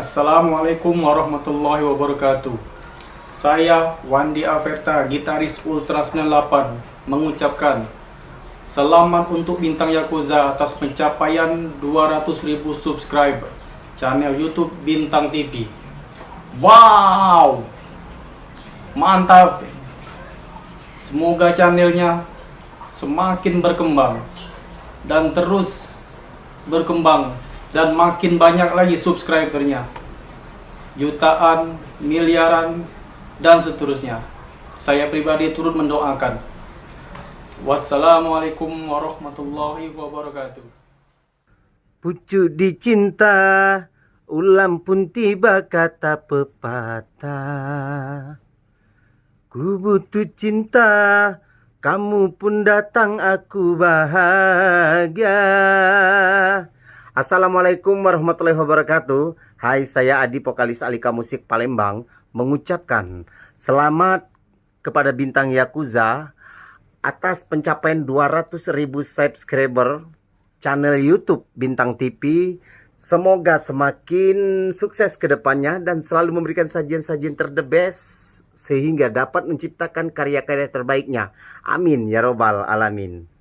Assalamualaikum warahmatullahi wabarakatuh. Saya Wandi Averta, gitaris Ultra 98, mengucapkan selamat untuk Bintang Yakuza atas pencapaian 200.000 subscriber channel YouTube Bintang TV. Wow, mantap. Semoga channelnya semakin berkembang dan terus berkembang dan makin banyak lagi subscribernya, jutaan, miliaran, dan seterusnya. Saya pribadi turut mendoakan. Wassalamualaikum warahmatullahi wabarakatuh. Pucuk dicinta, ulam pun tiba kata pepatah. Ku butuh cinta, kamu pun datang, aku bahagia. Assalamualaikum warahmatullahi wabarakatuh. Hai, saya Adi, vokalis Alika Musik Palembang, mengucapkan selamat kepada Bintang Yakuza atas pencapaian 200.000 subscriber channel YouTube Bintang TV. Semoga semakin sukses ke depannya dan selalu memberikan sajian-sajian ter the best sehingga dapat menciptakan karya-karya terbaiknya. Amin ya robbal alamin.